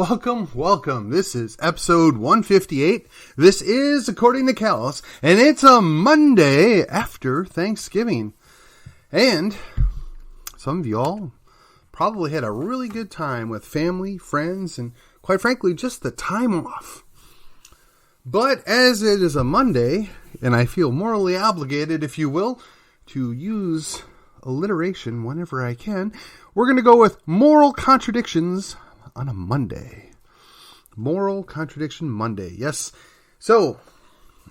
welcome. This is episode 158. This is According to Callus, and it's a Monday after Thanksgiving. And some of y'all probably had a really good time with family, friends, and quite frankly, just the time off. But as it is a Monday, and I feel morally obligated, if you will, to use alliteration whenever I can, we're going to go with moral contradictions on a Monday. Moral Contradiction Monday. Yes. So,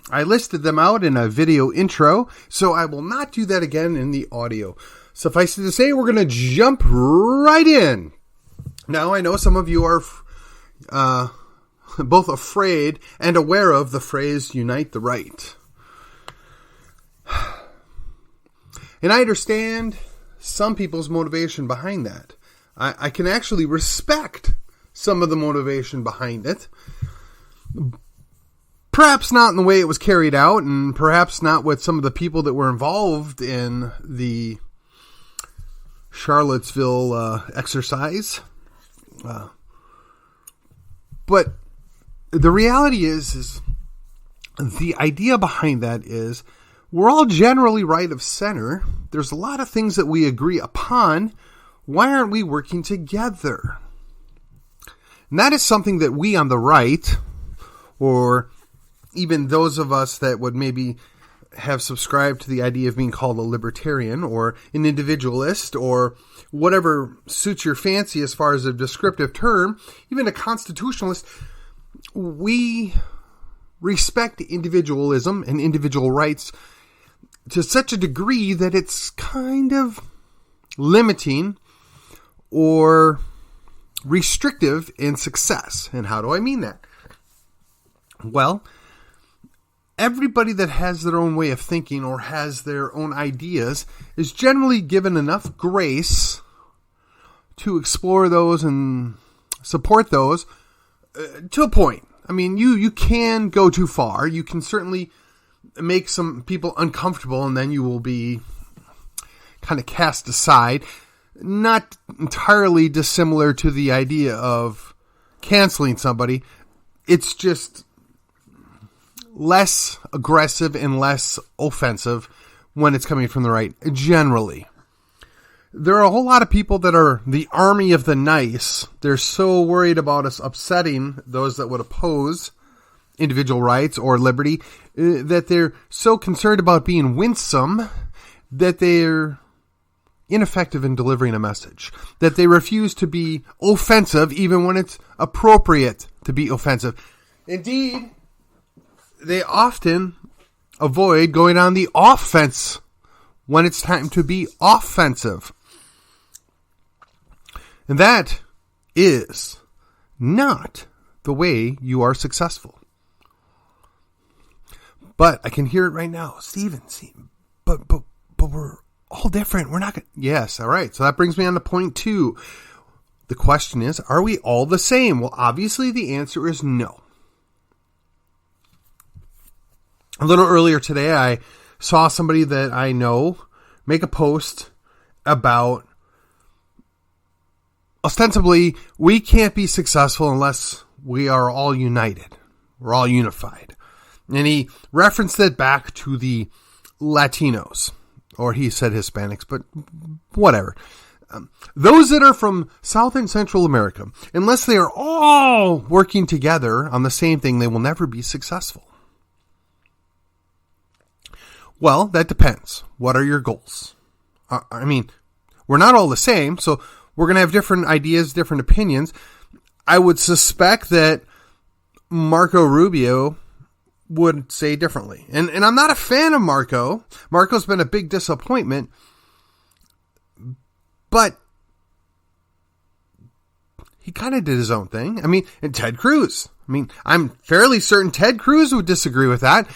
I listed them out in a video intro, so I will not do that again in the audio. Suffice it to say, we're going to jump right in. Now, I know some of you are both afraid and aware of the phrase, unite the right. And I understand some people's motivation behind that. I can actually respect some of the motivation behind it. Perhaps not in the way it was carried out, and perhaps not with some of the people that were involved in the Charlottesville exercise. But the reality is the idea behind that is we're all generally right of center. There's a lot of things that we agree upon. Why aren't we working together? And that is something that we on the right, or even those of us that would maybe have subscribed to the idea of being called a libertarian or an individualist or whatever suits your fancy as far as a descriptive term, even a constitutionalist, we respect individualism and individual rights to such a degree that it's kind of limiting or restrictive in success. And how do I mean that? Well, everybody that has their own way of thinking or has their own ideas is generally given enough grace to explore those and support those to a point. I mean, you can go too far. You can certainly make some people uncomfortable, and then you will be kind of cast aside. Not entirely dissimilar to the idea of canceling somebody. It's just less aggressive and less offensive when it's coming from the right, generally. There are a whole lot of people that are the army of the nice. They're so worried about us upsetting those that would oppose individual rights or liberty that they're so concerned about being winsome that they're ineffective in delivering a message, that they refuse to be offensive even when it's appropriate to be offensive. Indeed, they often avoid going on the offense when it's time to be offensive. And that is not the way you are successful. But I can hear it right now. Steven, but we're all different. We're not going to... Yes, all right. So that brings me on to point 2. The question is, are we all the same? Well, obviously the answer is no. A little earlier today, I saw somebody that I know make a post about, ostensibly, we can't be successful unless we are all united. We're all unified. And he referenced it back to the Latinos. Or he said Hispanics, but whatever. Those that are from South and Central America, unless they are all working together on the same thing, they will never be successful. Well, that depends. What are your goals? I mean, we're not all the same, so we're going to have different ideas, different opinions. I would suspect that Marco Rubio would say differently. And I'm not a fan of Marco. Marco's been a big disappointment. But he kind of did his own thing. I mean, and Ted Cruz. I mean, I'm fairly certain Ted Cruz would disagree with that.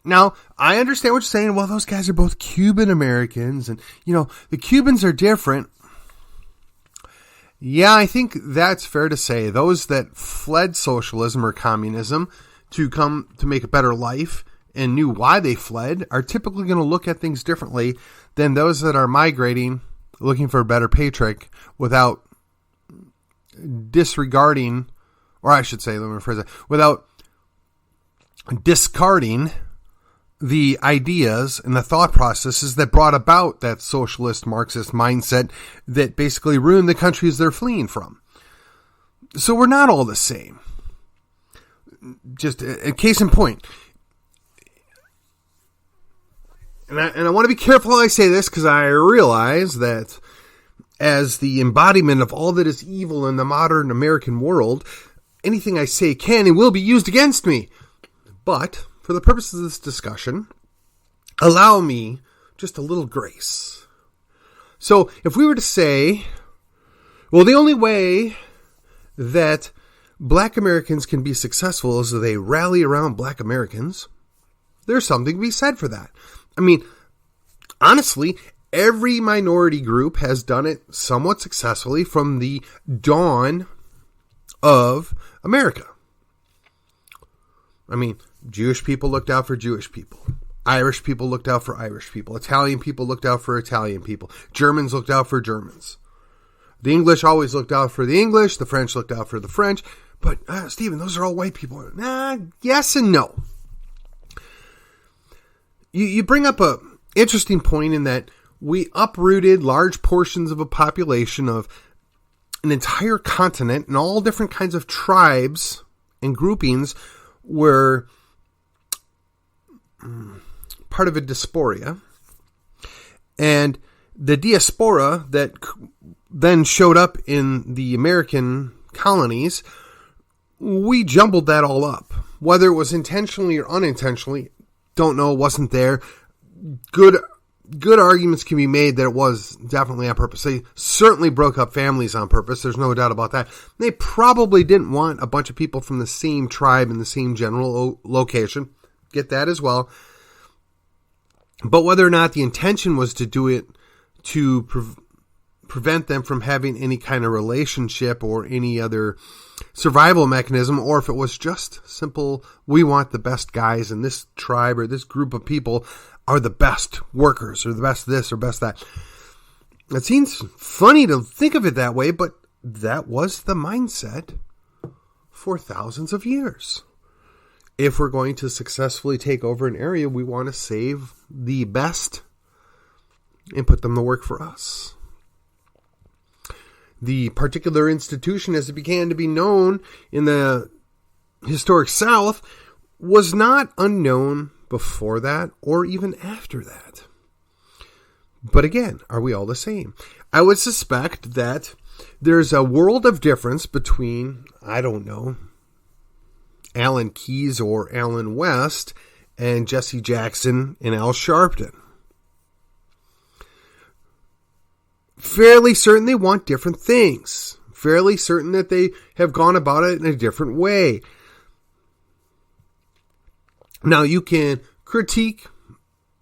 Now, I understand what you're saying. Well, those guys are both Cuban Americans. And, you know, the Cubans are different. Yeah, I think that's fair to say. Those that fled socialism or communism to come to make a better life and knew why they fled are typically going to look at things differently than those that are migrating, looking for a better paycheck without disregarding or I should say, let me rephrase that, without discarding the ideas and the thought processes that brought about that socialist Marxist mindset that basically ruined the countries they're fleeing from. So we're not all the same. Just a case in point. And I want to be careful how I say this, because I realize that as the embodiment of all that is evil in the modern American world, anything I say can and will be used against me. But for the purposes of this discussion, allow me just a little grace. So if we were to say, well, the only way that Black Americans can be successful is that they rally around Black Americans, there's something to be said for that. I mean, honestly, every minority group has done it somewhat successfully from the dawn of America. I mean, Jewish people looked out for Jewish people. Irish people looked out for Irish people. Italian people looked out for Italian people. Germans looked out for Germans. The English always looked out for the English. The French looked out for the French. But, Stephen, those are all white people. Yes and no. You bring up a interesting point in that we uprooted large portions of a population of an entire continent, and all different kinds of tribes and groupings were part of a diaspora. And the diaspora that then showed up in the American colonies, we jumbled that all up. Whether it was intentionally or unintentionally, don't know, wasn't there. Good arguments can be made that it was definitely on purpose. They certainly broke up families on purpose. There's no doubt about that. They probably didn't want a bunch of people from the same tribe in the same general location. Get that as well. But whether or not the intention was to do it to prevent them from having any kind of relationship or any other survival mechanism, or if it was just simple, we want the best guys in this tribe or this group of people are the best workers or the best this or best that. It seems funny to think of it that way, but that was the mindset for thousands of years. If we're going to successfully take over an area, we want to save the best and put them to work for us. The particular institution, as it began to be known in the historic South, was not unknown before that or even after that. But again, are we all the same? I would suspect that there's a world of difference between, I don't know, Alan Keyes or Alan West and Jesse Jackson and Al Sharpton. Fairly certain they want different things. Fairly certain that they have gone about it in a different way. Now, you can critique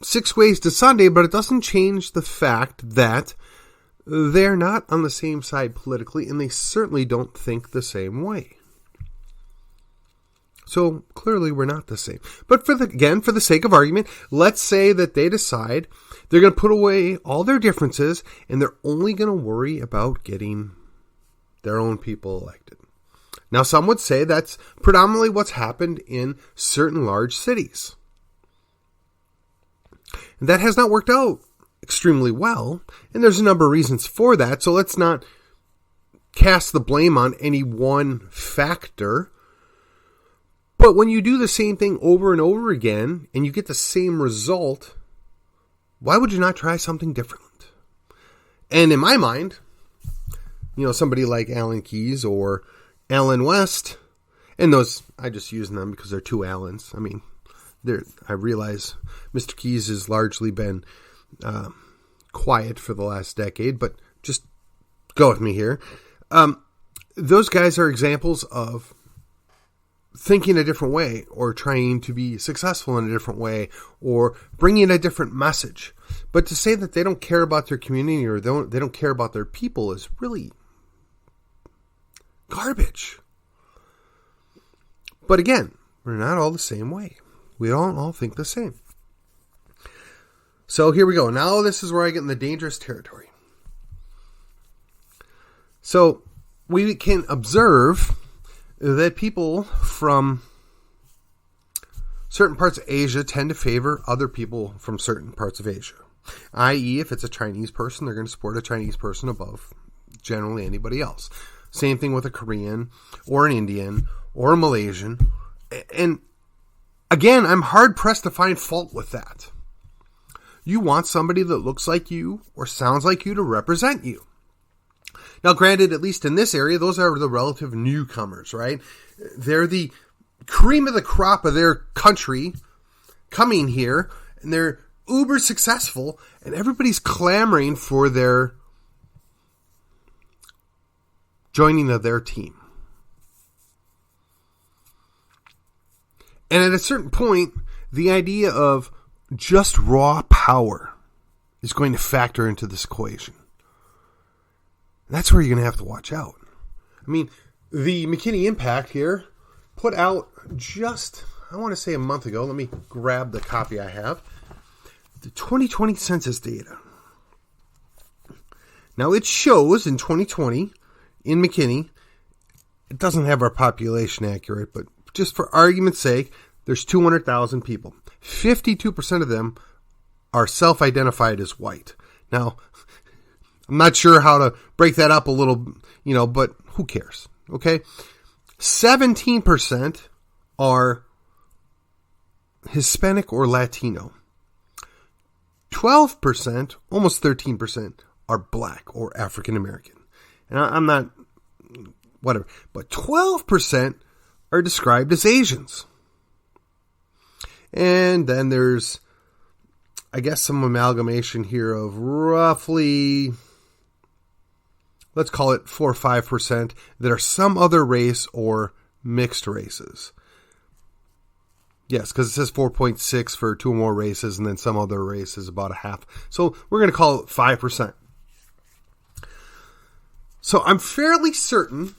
6 Ways to Sunday, but it doesn't change the fact that they're not on the same side politically, and they certainly don't think the same way. So, clearly we're not the same. But for the sake of argument, let's say that they decide they're going to put away all their differences, and they're only going to worry about getting their own people elected. Now, some would say that's predominantly what's happened in certain large cities. And that has not worked out extremely well, and there's a number of reasons for that, so let's not cast the blame on any one factor. But when you do the same thing over and over again, and you get the same result, why would you not try something different? And in my mind, somebody like Alan Keyes or Alan West, and those, I just use them because they're two Allens. I mean, I realize Mr. Keyes has largely been quiet for the last decade, but just go with me here. Those guys are examples of thinking a different way, or trying to be successful in a different way, or bringing a different message. But to say that they don't care about their community or they don't care about their people is really garbage. But again, we're not all the same way. We don't all think the same. So here we go. Now this is where I get in the dangerous territory. So we can observe that people from certain parts of Asia tend to favor other people from certain parts of Asia. I.e., if it's a Chinese person, they're going to support a Chinese person above generally anybody else. Same thing with a Korean or an Indian or a Malaysian. And again, I'm hard-pressed to find fault with that. You want somebody that looks like you or sounds like you to represent you. Now, granted, at least in this area, those are the relative newcomers, right? They're the cream of the crop of their country coming here, and they're uber successful, and everybody's clamoring for their joining of their team. And at a certain point, the idea of just raw power is going to factor into this equation. That's where you're going to have to watch out. I mean, the McKinney Impact here put out just, I want to say a month ago, let me grab the copy I have, the 2020 census data. Now it shows in 2020 in McKinney, it doesn't have our population accurate, but just for argument's sake, there's 200,000 people. 52% of them are self-identified as white. Now, I'm not sure how to break that up a little, but who cares? Okay. 17% are Hispanic or Latino. 12%, almost 13%, are black or African American. And I'm not, whatever, but 12% are described as Asians. And then there's, I guess, some amalgamation here of roughly, let's call it 4 or 5% that are some other race or mixed races. Yes, because it says 4.6 for 2 or more races, and then some other race is about a half. So we're going to call it 5%. So I'm fairly certain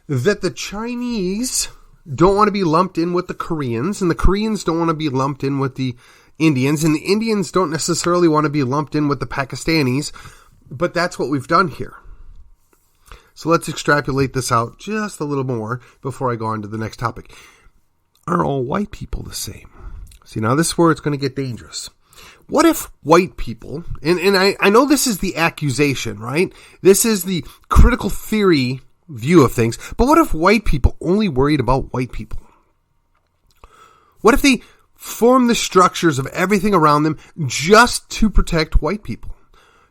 that the Chinese don't want to be lumped in with the Koreans, and the Koreans don't want to be lumped in with the Indians, and the Indians don't necessarily want to be lumped in with the Pakistanis, but that's what we've done here. So let's extrapolate this out just a little more before I go on to the next topic. Are all white people the same? See, now this is where it's going to get dangerous. What if white people, and I know this is the accusation, right? This is the critical theory view of things, but what if white people only worried about white people? What if they form the structures of everything around them just to protect white people?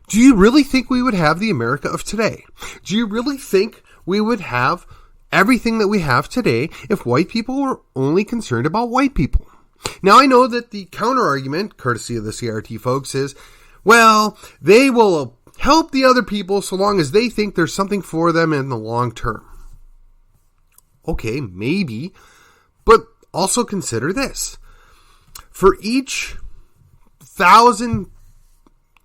Do you really think we would have the America of today? Do you really think we would have everything that we have today if white people were only concerned about white people? Now, I know that the counter-argument, courtesy of the CRT folks, is, well, they will help the other people so long as they think there's something for them in the long term. Okay, maybe, but also consider this. For each 1,000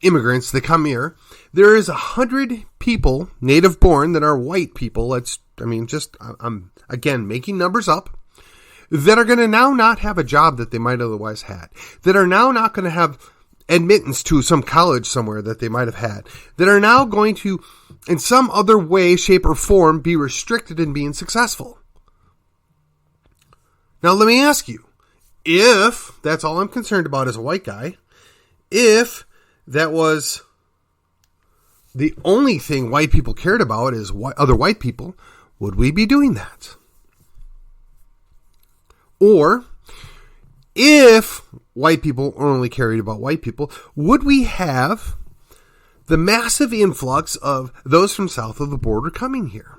immigrants that come here, there is 100 people, native born, that are white people. I'm again making numbers up, that are going to now not have a job that they might otherwise had, that are now not going to have admittance to some college somewhere that they might have had, that are now going to, in some other way, shape, or form, be restricted in being successful. Now, let me ask you, if that's all I'm concerned about as a white guy, if that was the only thing white people cared about is other white people, would we be doing that? Or, if white people only cared about white people, would we have the massive influx of those from south of the border coming here?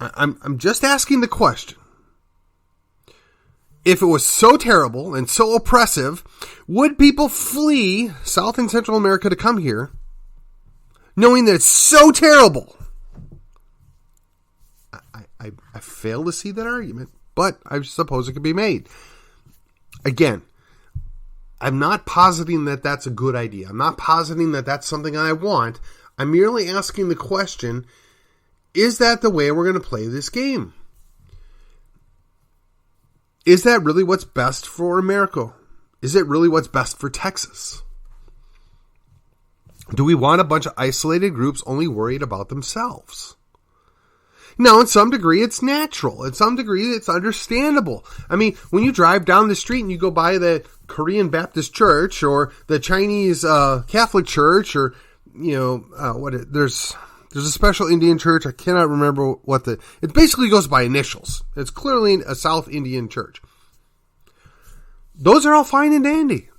I'm just asking the question. If it was so terrible and so oppressive, would people flee South and Central America to come here, knowing that it's so terrible? I fail to see that argument, but I suppose it could be made. Again, I'm not positing that that's a good idea. I'm not positing that that's something I want. I'm merely asking the question, is that the way we're going to play this game? Is that really what's best for America? Is it really what's best for Texas? Do we want a bunch of isolated groups only worried about themselves? No, in some degree, it's natural. In some degree, it's understandable. I mean, when you drive down the street and you go by the Korean Baptist Church or the Chinese Catholic Church, or there's a special Indian church. I cannot remember it basically goes by initials. It's clearly a South Indian church. Those are all fine and dandy.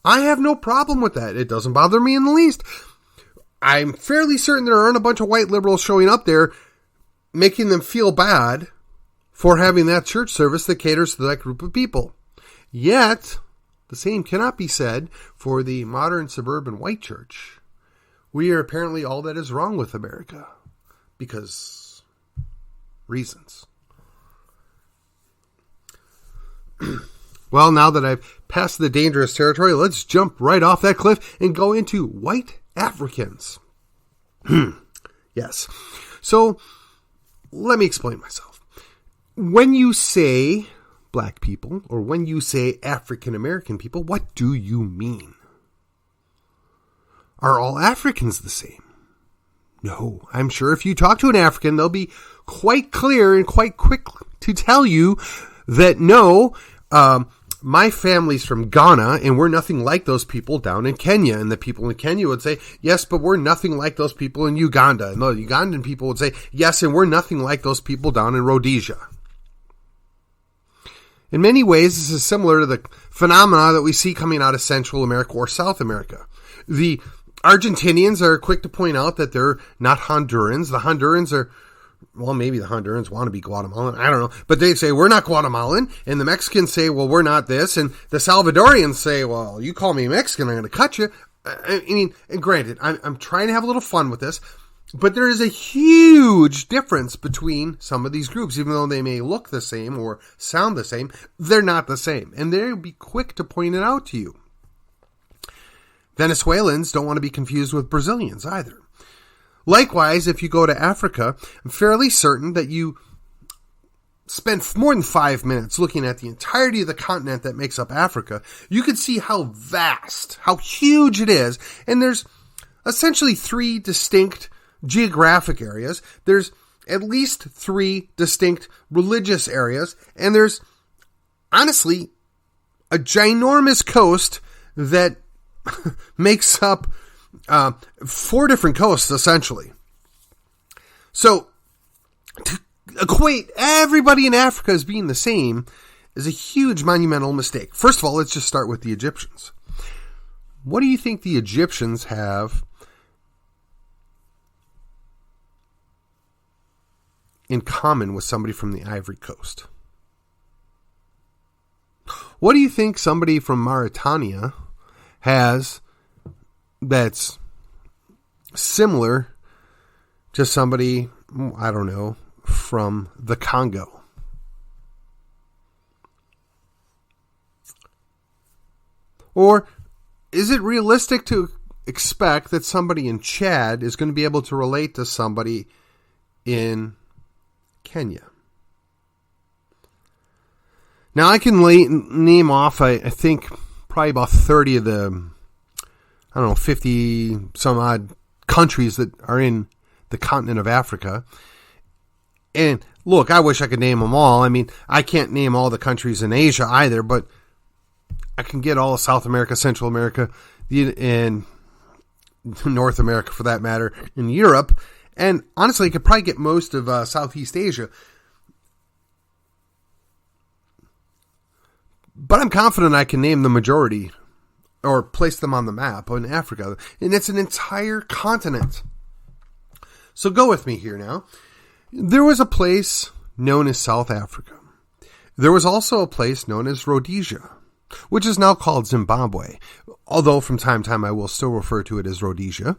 I have no problem with that. It doesn't bother me in the least. I'm fairly certain there aren't a bunch of white liberals showing up there making them feel bad for having that church service that caters to that group of people. Yet, the same cannot be said for the modern suburban white church. We are apparently all that is wrong with America because reasons. Well, now that I've passed the dangerous territory, let's jump right off that cliff and go into white Africans. Yes. So, let me explain myself. When you say black people, or when you say African American people, what do you mean? Are all Africans the same? No. I'm sure if you talk to an African, they'll be quite clear and quite quick to tell you that no, my family's from Ghana, and we're nothing like those people down in Kenya. And the people in Kenya would say, yes, but we're nothing like those people in Uganda. And the Ugandan people would say, yes, and we're nothing like those people down in Rhodesia. In many ways, this is similar to the phenomena that we see coming out of Central America or South America. The Argentinians are quick to point out that they're not Hondurans. The Hondurans are, well, maybe the Hondurans want to be Guatemalan. I don't know. But they say, we're not Guatemalan. And the Mexicans say, well, we're not this. And the Salvadorians say, well, you call me Mexican, I'm going to cut you. I mean, and granted, I'm trying to have a little fun with this. But there is a huge difference between some of these groups. Even though they may look the same or sound the same, they're not the same. And they'll be quick to point it out to you. Venezuelans don't want to be confused with Brazilians either. Likewise, if you go to Africa, I'm fairly certain that you spend more than 5 minutes looking at the entirety of the continent that makes up Africa. You can see how vast, how huge it is. And there's essentially 3 distinct geographic areas. There's at least 3 distinct religious areas. And there's, honestly, a ginormous coast that makes up 4 different coasts, essentially. So, to equate everybody in Africa as being the same is a huge monumental mistake. First of all, let's just start with the Egyptians. What do you think the Egyptians have in common with somebody from the Ivory Coast? What do you think somebody from Mauritania has that's similar to somebody, I don't know, from the Congo? Or is it realistic to expect that somebody in Chad is going to be able to relate to somebody in Kenya? Now, I can name off, I think, probably about 30 of the, 50 some odd countries that are in the continent of Africa. And look, I wish I could name them all. I mean, I can't name all the countries in Asia either, but I can get all of South America, Central America, and North America for that matter, and Europe. And honestly, I could probably get most of Southeast Asia. But I'm confident I can name the majority or place them on the map in Africa. And it's an entire continent. So go with me here now. There was a place known as South Africa. There was also a place known as Rhodesia, which is now called Zimbabwe. Although from time to time I will still refer to it as Rhodesia.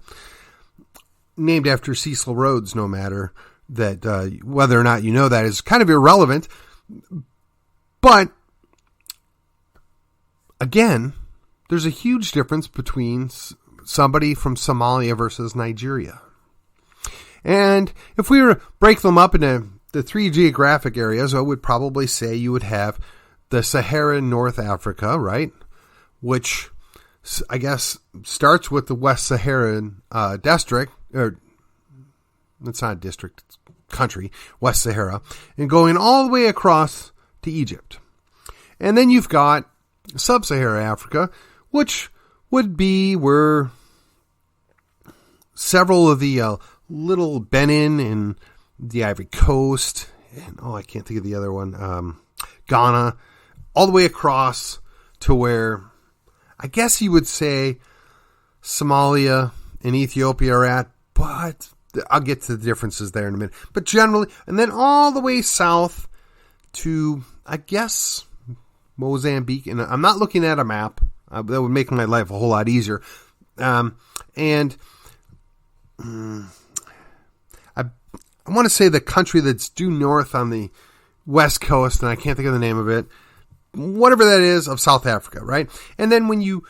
Named after Cecil Rhodes, no matter that whether or not you know that is kind of irrelevant. But again, there's a huge difference between somebody from Somalia versus Nigeria. And if we were to break them up into the 3 geographic areas, I would probably say you would have the Saharan North Africa, right? Which I guess starts with the West Saharan district, or it's not a district, it's country, West Sahara, and going all the way across to Egypt. And then you've got Sub-Saharan Africa, which would be where several of the little Benin and the Ivory Coast, and I can't think of the other one, Ghana, all the way across to where I guess you would say Somalia and Ethiopia are at, but I'll get to the differences there in a minute. But generally, and then all the way south to, I guess, Mozambique. And I'm not looking at a map. That would make my life a whole lot easier. I want to say the country that's due north on the west coast, and I can't think of the name of it, whatever that is, of South Africa, right? And then when you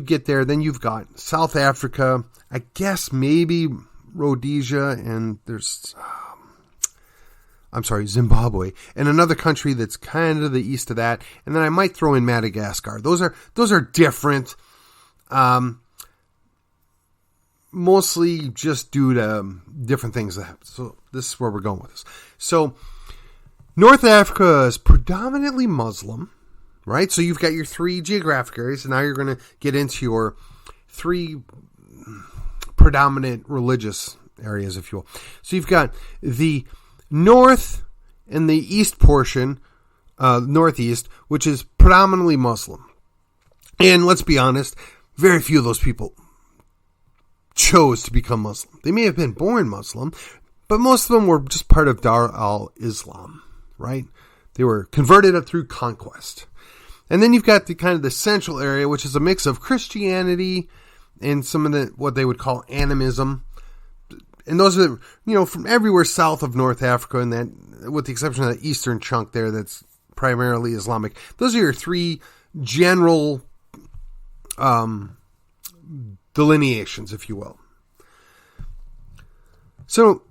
get there, then you've got South Africa, I guess maybe Rhodesia, and there's, Zimbabwe, and another country that's kind of the east of that, and then I might throw in Madagascar. Those are different, mostly just due to different things that happen. So this is where we're going with this. So North Africa is predominantly Muslim, right? So you've got your three geographic areas, and now you're going to get into your three predominant religious areas, if you will. So you've got the north and the east portion, northeast, which is predominantly Muslim. And let's be honest, very few of those people chose to become Muslim. They may have been born Muslim, but most of them were just part of Dar al-Islam, right? They were converted up through conquest. And then you've got the kind of the central area, which is a mix of Christianity and some of the what they would call animism. And those are, from everywhere south of North Africa, and that, with the exception of the eastern chunk there, that's primarily Islamic. Those are your three general delineations, if you will. So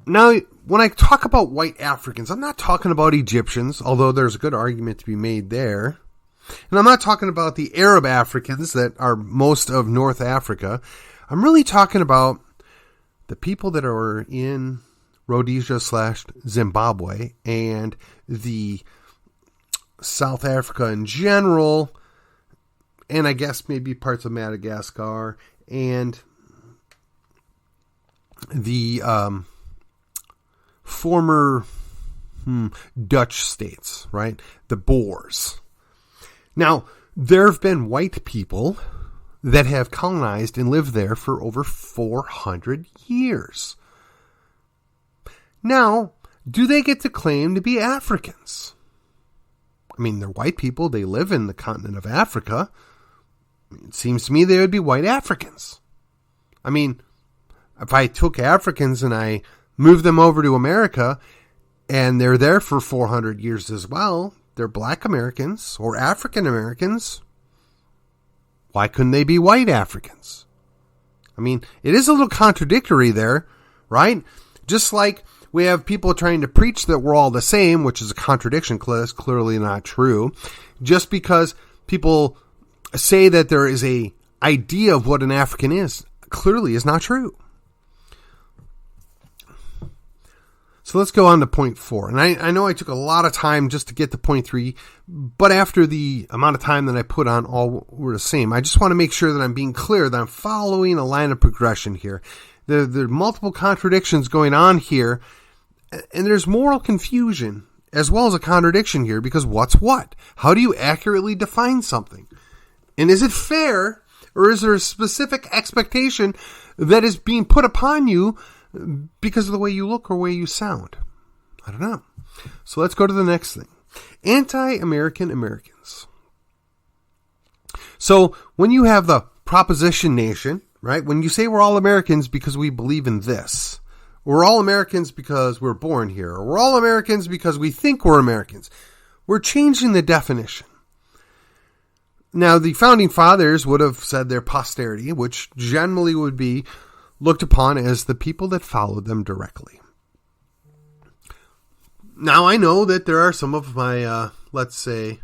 now, when I talk about white Africans, I'm not talking about Egyptians, although there's a good argument to be made there. And I'm not talking about the Arab Africans that are most of North Africa. I'm really talking about the people that are in Rhodesia/Zimbabwe and the South Africa in general, and I guess maybe parts of Madagascar and the former Dutch states, right? The Boers. Now, there have been white people that have colonized and lived there for over 400 years. Now, do they get to claim to be Africans? I mean, they're white people. They live in the continent of Africa. It seems to me they would be white Africans. I mean, if I took Africans and I moved them over to America and they're there for 400 years as well, they're black Americans or African Americans. Why couldn't they be white Africans? I mean, it is a little contradictory there, right? Just like we have people trying to preach that we're all the same, which is a contradiction, clearly not true. Just because people say that there is a idea of what an African is, clearly is not true. So let's go on to point 4. And I know I took a lot of time just to get to point 3, but after the amount of time that I put on, all were the same. I just want to make sure that I'm being clear, that I'm following a line of progression here. There are multiple contradictions going on here, and there's moral confusion as well as a contradiction here, because what's what? How do you accurately define something? And is it fair, or is there a specific expectation that is being put upon you because of the way you look or way you sound? I don't know. So let's go to the next thing. Anti-American Americans. So when you have the proposition nation, right? When you say we're all Americans because we believe in this, we're all Americans because we're born here, or we're all Americans because we think we're Americans, we're changing the definition. Now, the founding fathers would have said their posterity, which generally would be looked upon as the people that followed them directly. Now, I know that there are some of my, let's say,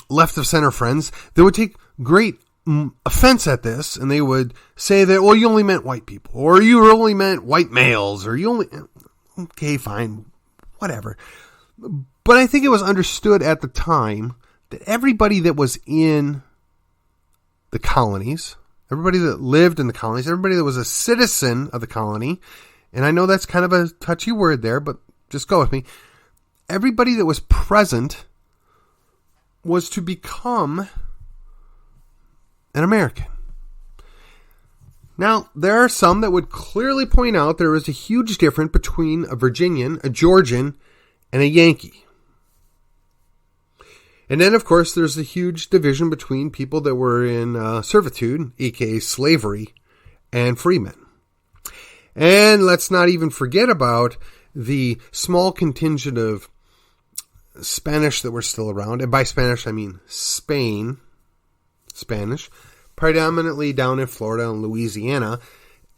left of center friends that would take great offense at this, and they would say that, well, you only meant white people, or you only meant white males, or you only... Okay, fine, whatever. But I think it was understood at the time that everybody that was in the colonies, everybody that lived in the colonies, everybody that was a citizen of the colony, and I know that's kind of a touchy word there, but just go with me. Everybody that was present was to become an American. Now, there are some that would clearly point out there is a huge difference between a Virginian, a Georgian, and a Yankee. And then, of course, there's a huge division between people that were in servitude, aka slavery, and freemen. And let's not even forget about the small contingent of Spanish that were still around. And by Spanish, I mean Spanish, predominantly down in Florida and Louisiana.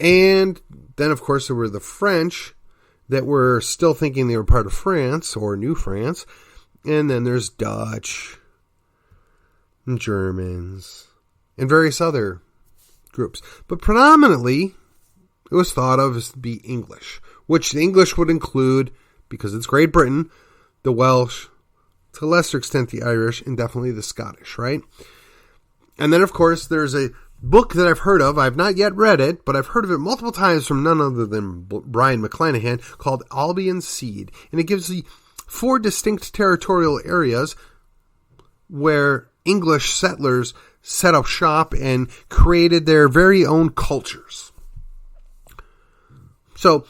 And then, of course, there were the French that were still thinking they were part of France or New France. And then there's Dutch and Germans and various other groups. But predominantly, it was thought of as to be English, which the English would include, because it's Great Britain, the Welsh, to a lesser extent the Irish, and definitely the Scottish, right? And then, of course, there's a book that I've heard of. I've not yet read it, but I've heard of it multiple times from none other than Brian McClanahan, called Albion Seed. And it gives the 4 distinct territorial areas where English settlers set up shop and created their very own cultures. So,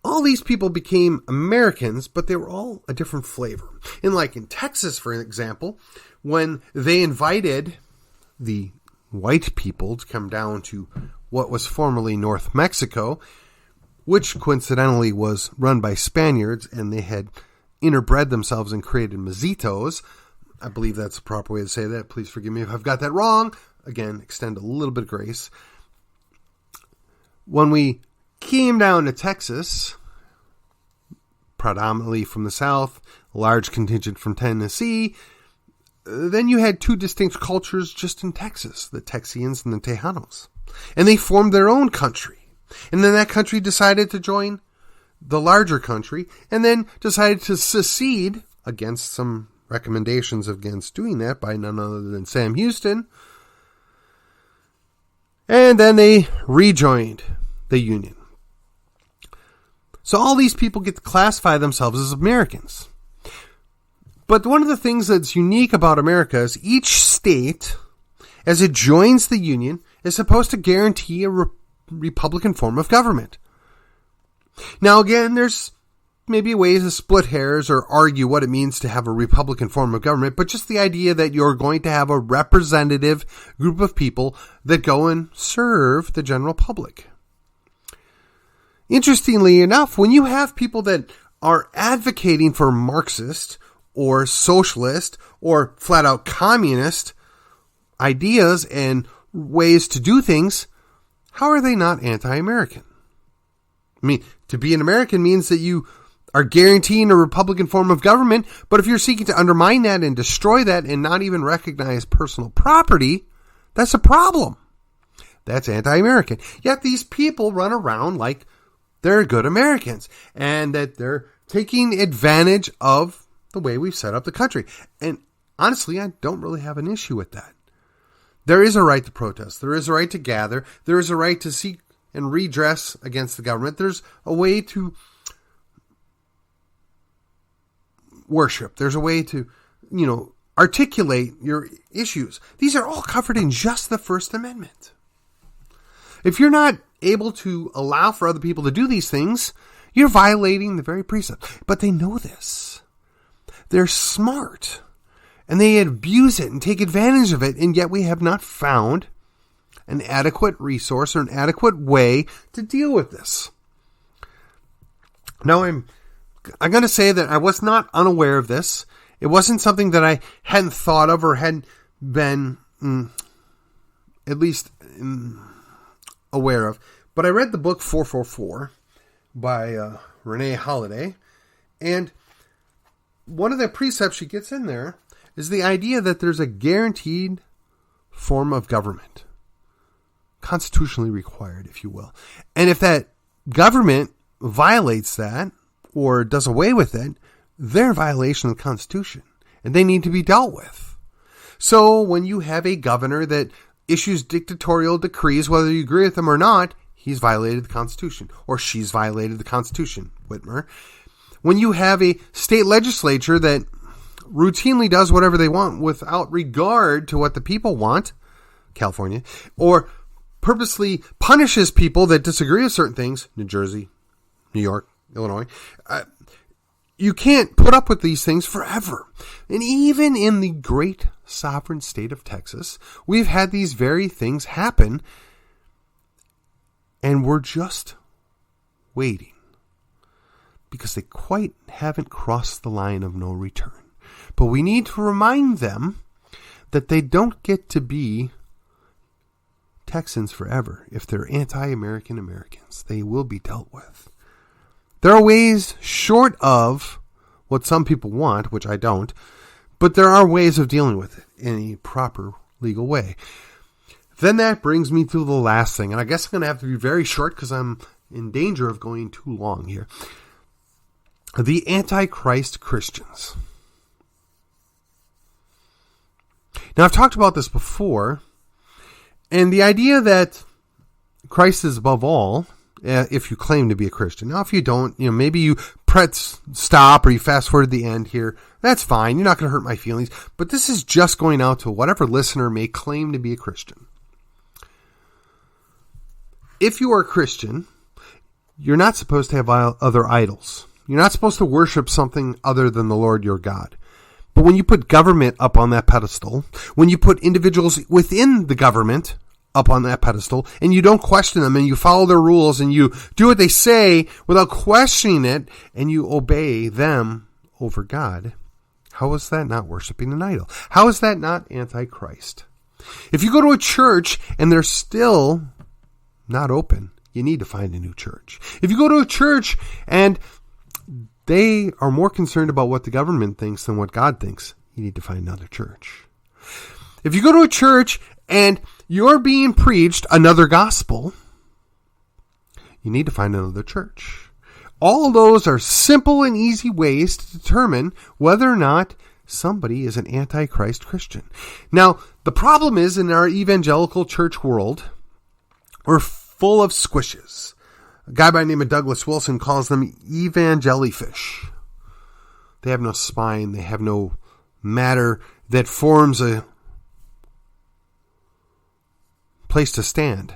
all these people became Americans, but they were all a different flavor. And like in Texas, for example, when they invited the white people to come down to what was formerly North Mexico, which coincidentally was run by Spaniards, and they had interbred themselves and created mezquitos. I believe that's the proper way to say that. Please forgive me if I've got that wrong. Again, extend a little bit of grace. When we came down to Texas, predominantly from the South, a large contingent from Tennessee, then you had 2 distinct cultures just in Texas, the Texians and the Tejanos. And they formed their own country. And then that country decided to join the larger country, and then decided to secede against some recommendations against doing that by none other than Sam Houston. And then they rejoined the Union. So all these people get to classify themselves as Americans. But one of the things that's unique about America is each state, as it joins the Union, is supposed to guarantee a Republican form of government. Now, again, there's maybe ways to split hairs or argue what it means to have a Republican form of government, but just the idea that you're going to have a representative group of people that go and serve the general public. Interestingly enough, when you have people that are advocating for Marxist or socialist or flat out communist ideas and ways to do things, how are they not anti-American? I mean, to be an American means that you are guaranteeing a Republican form of government, but if you're seeking to undermine that and destroy that and not even recognize personal property, that's a problem. That's anti-American. Yet these people run around like they're good Americans and that they're taking advantage of the way we've set up the country. And honestly, I don't really have an issue with that. There is a right to protest. There is a right to gather. There is a right to seek and redress against the government. There's a way to worship. There's a way to, articulate your issues. These are all covered in just the First Amendment. If you're not able to allow for other people to do these things, you're violating the very precept. But they know this. They're smart. And they abuse it and take advantage of it. And yet we have not found an adequate resource or an adequate way to deal with this. Now, I'm going to say that I was not unaware of this. It wasn't something that I hadn't thought of or hadn't been at least aware of. But I read the book 444 by Renee Holiday. And one of the precepts she gets in there is the idea that there's a guaranteed form of government. Constitutionally required, if you will. And if that government violates that or does away with it, they're in violation of the Constitution and they need to be dealt with. So when you have a governor that issues dictatorial decrees, whether you agree with them or not, he's violated the Constitution or she's violated the Constitution, Whitmer. When you have a state legislature that routinely does whatever they want without regard to what the people want, California, or purposely punishes people that disagree with certain things, New Jersey, New York, Illinois, you can't put up with these things forever. And even in the great sovereign state of Texas, we've had these very things happen, and we're just waiting because they quite haven't crossed the line of no return. But we need to remind them that they don't get to be Texans forever. If they're anti-American Americans, they will be dealt with. There are ways short of what some people want, which I don't, but there are ways of dealing with it in a proper legal way. Then that brings me to the last thing, and I guess I'm going to have to be very short because I'm in danger of going too long here. The Antichrist Christians. Now, I've talked about this before, and the idea that Christ is above all, if you claim to be a Christian. Now, if you don't, maybe you press stop or you fast forward to the end here. That's fine. You're not going to hurt my feelings. But this is just going out to whatever listener may claim to be a Christian. If you are a Christian, you're not supposed to have other idols. You're not supposed to worship something other than the Lord your God. But when you put government up on that pedestal, when you put individuals within the government up on that pedestal, and you don't question them, and you follow their rules, and you do what they say without questioning it, and you obey them over God, how is that not worshiping an idol? How is that not Antichrist? If you go to a church and they're still not open, you need to find a new church. If you go to a church and they are more concerned about what the government thinks than what God thinks, you need to find another church. If you go to a church and you're being preached another gospel, you need to find another church. All of those are simple and easy ways to determine whether or not somebody is an Antichrist Christian. Now, the problem is in our evangelical church world, we're full of squishes. A guy by the name of Douglas Wilson calls them evangelifish. They have no spine. They have no matter that forms a place to stand.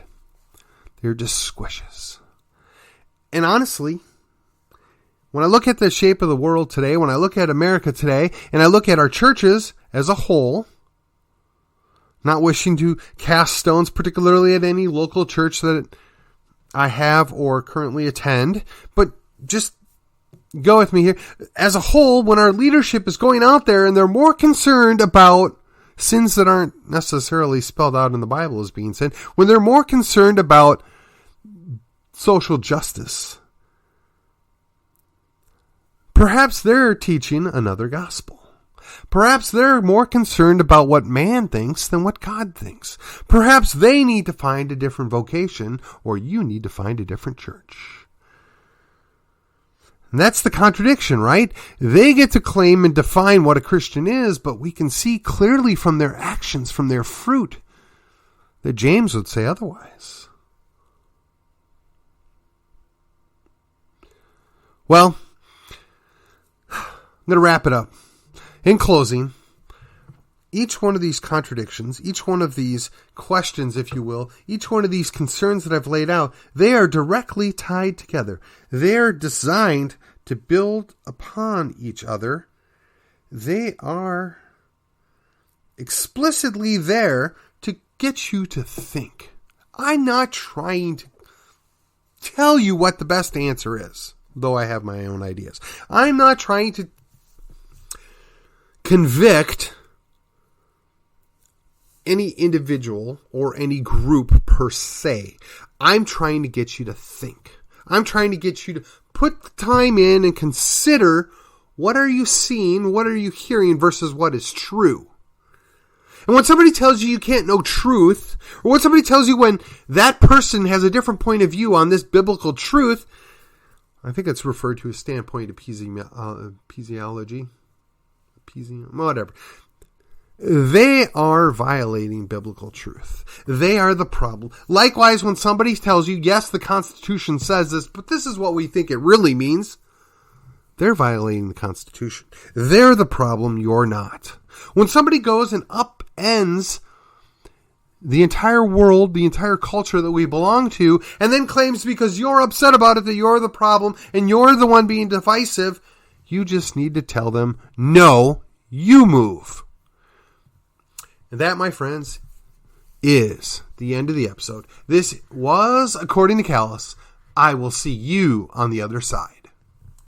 They're just squishes. And honestly, when I look at the shape of the world today, when I look at America today, and I look at our churches as a whole, not wishing to cast stones particularly at any local church that I have or currently attend, but just go with me here. As a whole, when our leadership is going out there and they're more concerned about sins that aren't necessarily spelled out in the Bible as being sin, when they're more concerned about social justice, perhaps they're teaching another gospel. Perhaps they're more concerned about what man thinks than what God thinks. Perhaps they need to find a different vocation, or you need to find a different church. And that's the contradiction, right? They get to claim and define what a Christian is, but we can see clearly from their actions, from their fruit, that James would say otherwise. Well, I'm going to wrap it up. In closing, each one of these contradictions, each one of these questions, if you will, each one of these concerns that I've laid out, they are directly tied together. They're designed to build upon each other. They are explicitly there to get you to think. I'm not trying to tell you what the best answer is, though I have my own ideas. I'm not trying to convict any individual or any group per se. I'm trying to get you to think. I'm trying to get you to put the time in and consider what are you seeing, what are you hearing versus what is true. And when somebody tells you you can't know truth, or when somebody tells you when that person has a different point of view on this biblical truth, I think it's referred to as standpoint epistemology. Whatever. They are violating biblical truth. They are the problem. Likewise, when somebody tells you, yes, the Constitution says this, but this is what we think it really means, they're violating the Constitution. They're the problem, you're not. When somebody goes and upends the entire world, the entire culture that we belong to, and then claims because you're upset about it that you're the problem and you're the one being divisive, you just need to tell them, no, you move. And that, my friends, is the end of the episode. This was According to Callus. I will see you on the other side.